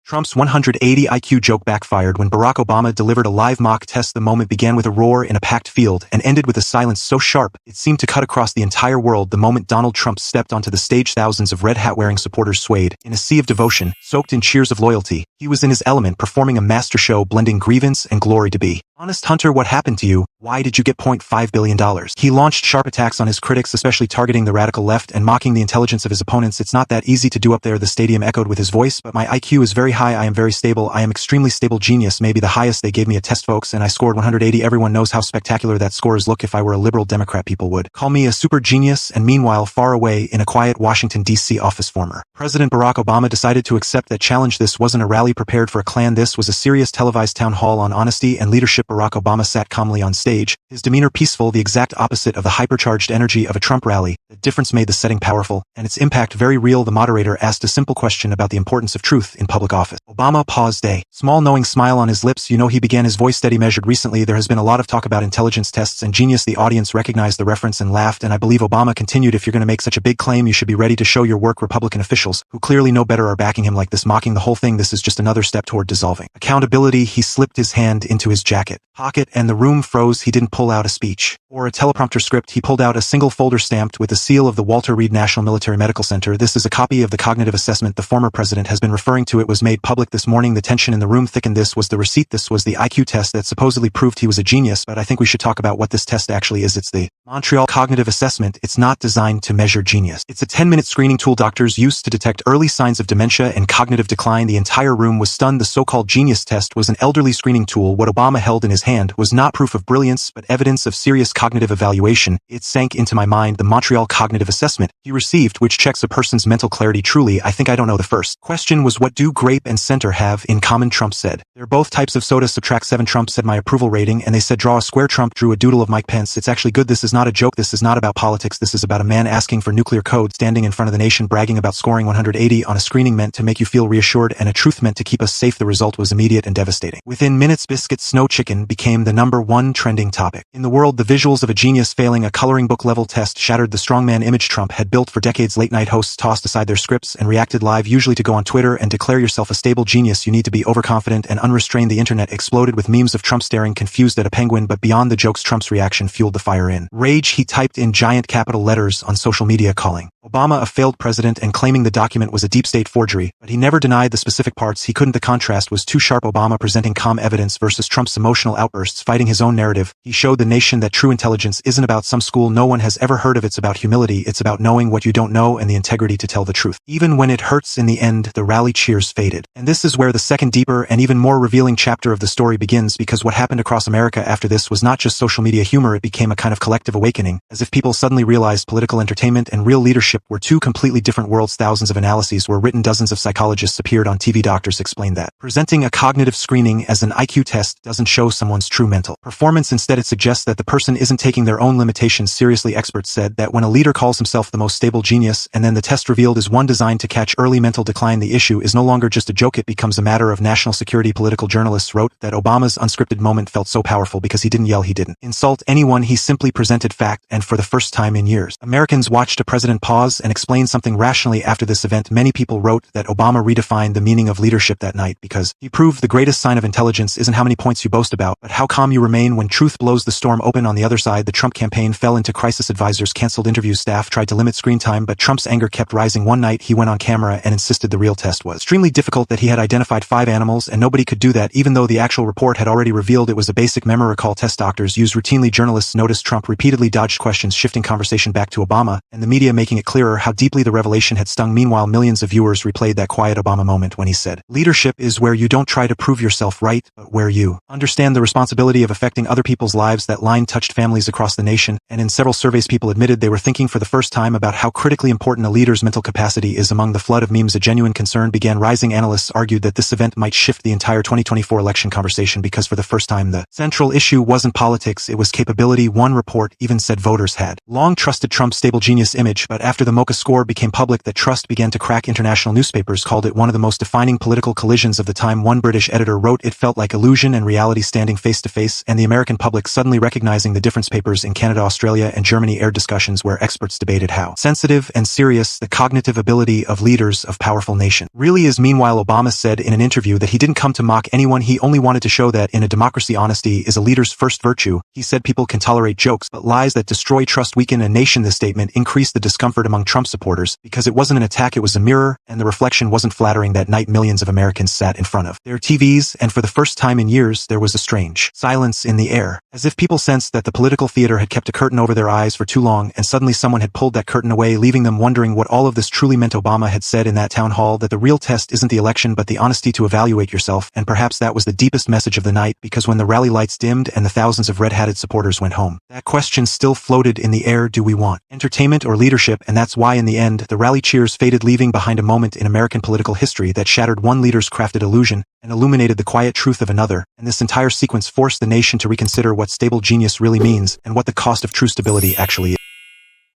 Trump's 180 IQ joke backfired when Barack Obama delivered a live mock test. The moment began with a roar in a packed field and ended with a silence so sharp it seemed to cut across the entire world. The moment Donald Trump stepped onto the stage, thousands of red hat-wearing supporters swayed in a sea of devotion, soaked in cheers of loyalty. He was in his element, performing a master show blending grievance and glory. To be honest, Hunter, what happened to you? Why did you get $0.5 billion? He launched sharp attacks on his critics, especially targeting the radical left and mocking the intelligence of his opponents. It's not that easy to do up there, the stadium echoed with his voice, but my IQ is very high. I am very stable. I am extremely stable. Genius, maybe the highest. They gave me a test, folks, and I scored 180. Everyone knows how spectacular that score is. Look, if I were a liberal Democrat, people would call me a super genius. And meanwhile, far away in a quiet Washington, D.C. office, former President Barack Obama decided to accept that challenge. This wasn't a rally prepared for a Klan. This was a serious televised town hall on honesty and leadership. Barack Obama sat calmly on stage, his demeanor peaceful, the exact opposite of the hypercharged energy of a Trump rally. The difference made the setting powerful, and its impact very real. The moderator asked a simple question about the importance of truth in public office. Obama paused, a small knowing smile on his lips. You know, he began, his voice steady, measured. Recently, there has been a lot of talk about intelligence tests and genius. The audience recognized the reference and laughed, and I believe Obama continued, if you're going to make such a big claim, you should be ready to show your work. Republican officials, who clearly know better, are backing him like this, mocking the whole thing. This is just another step toward dissolving accountability. He slipped his hand into his jacket pocket and the room froze. He didn't pull out a speech or a teleprompter script. He pulled out a single folder stamped with the seal of the Walter Reed National Military Medical Center. This is a copy of the cognitive assessment the former president has been referring to. It was made public this morning. The tension in the room thickened. This was the receipt. This was the IQ test that supposedly proved he was a genius, but I think we should talk about what this test actually is. It's the Montreal Cognitive Assessment. It's not designed to measure genius. It's a 10-minute screening tool doctors use to detect early signs of dementia and cognitive decline. The entire room was stunned. The so-called genius test was an elderly screening tool. What Obama held in his hand was not proof of brilliance, but evidence of serious cognitive evaluation. It sank into my mind. The Montreal Cognitive Assessment he received, which checks a person's mental clarity. Truly, I think I don't know. The first question was, what do grape and center have in common? Trump said, they're both types of soda. Subtract 7. Trump said, my approval rating. And they said, draw a square. Trump drew a doodle of Mike Pence. It's actually good. This is not a joke. This is not about politics. This is about a man asking for nuclear code, standing in front of the nation, bragging about scoring 180 on a screening meant to make you feel reassured, and a truth meant to keep us safe. The result was immediate and devastating. Within minutes, biscuit snow chicken became the #1 trending topic in the world. The visuals of a genius failing a coloring book level test shattered the strongman image Trump had built for decades. Late night hosts tossed aside their scripts and reacted live, usually to go on Twitter and declare yourself a stable genius. You need to be overconfident and unrestrained. The internet exploded with memes of Trump staring confused at a penguin, but beyond the jokes, Trump's reaction fueled the fire. In rage, he typed in giant capital letters on social media, calling Obama a failed president and claiming the document was a deep state forgery, but he never denied the specific parts. He couldn't. The contrast was too sharp. Obama presenting calm evidence versus Trump's emotional outbursts, fighting his own narrative. He showed the nation that true intelligence isn't about some school no one has ever heard of. It's about humility. It's about knowing what you don't know and the integrity to tell the truth, even when it hurts. In the end, the rally cheers faded. And this is where the second, deeper and even more revealing chapter of the story begins, because what happened across America after this was not just social media humor. It became a kind of collective awakening, as if people suddenly realized political entertainment and real leadership were two completely different worlds. Thousands of analyses were written. Dozens of psychologists appeared on TV. Doctors explained that presenting a cognitive screening as an IQ test doesn't show someone's true mental performance. Instead, it suggests that the person isn't taking their own limitations seriously. Experts said that when a leader calls himself the most stable genius and then the test revealed is one designed to catch early mental decline, the issue is no longer just a joke. It becomes a matter of national security. Political journalists wrote that Obama's unscripted moment felt so powerful because he didn't yell, he didn't insult anyone, he simply presented fact. And for the first time in years, Americans watched a president pause and explain something rationally. After this event, many people wrote that Obama redefined the meaning of leadership that night, because he proved the greatest sign of intelligence isn't how many points you boast about, but how calm you remain when truth blows the storm open. On the other side, the Trump campaign fell into crisis. Advisors canceled interviews, staff tried to limit screen time, but Trump's anger kept rising. One night, he went on camera and insisted the real test was extremely difficult, that he had identified 5 animals and nobody could do that, even though the actual report had already revealed it was a basic memory recall test doctors used routinely. Journalists noticed Trump repeatedly dodged questions, shifting conversation back to Obama, and the media making it clearer how deeply the revelation had stung. Meanwhile, millions of viewers replayed that quiet Obama moment when he said, leadership is where you don't try to prove yourself right, but where you understand the responsibility of affecting other people's lives. That line touched families across the nation, and in several surveys people admitted they were thinking for the first time about how critically important a leader's mental capacity is. Among the flood of memes, a genuine concern began rising. Analysts argued that this event might shift the entire 2024 election conversation, because for the first time the central issue wasn't politics, it was capability. One report even said voters had long trusted Trump's stable genius image, but after After the Mocha score became public that trust began to crack, international newspapers called it one of the most defining political collisions of the time. One British editor wrote, "It felt like illusion and reality standing face to face," and the American public suddenly recognizing the difference. Papers in Canada, Australia, and Germany aired discussions where experts debated how sensitive and serious the cognitive ability of leaders of powerful nations really is. Meanwhile, Obama said in an interview that he didn't come to mock anyone, he only wanted to show that in a democracy honesty is a leader's first virtue. He said people can tolerate jokes, but lies that destroy trust weaken a nation. This statement increased the discomfort among Trump supporters because it wasn't an attack, it was a mirror, and the reflection wasn't flattering. That night, millions of Americans sat in front of their TVs, and for the first time in years, there was a strange silence in the air, as if people sensed that the political theater had kept a curtain over their eyes for too long, and suddenly someone had pulled that curtain away, leaving them wondering what all of this truly meant. Obama had said in that town hall that the real test isn't the election but the honesty to evaluate yourself, and perhaps that was the deepest message of the night, because when the rally lights dimmed and the thousands of red-hatted supporters went home, that question still floated in the air: do we want entertainment or leadership? And that's why in the end, the rally cheers faded, leaving behind a moment in American political history that shattered one leader's crafted illusion and illuminated the quiet truth of another. And this entire sequence forced the nation to reconsider what stable genius really means and what the cost of true stability actually is.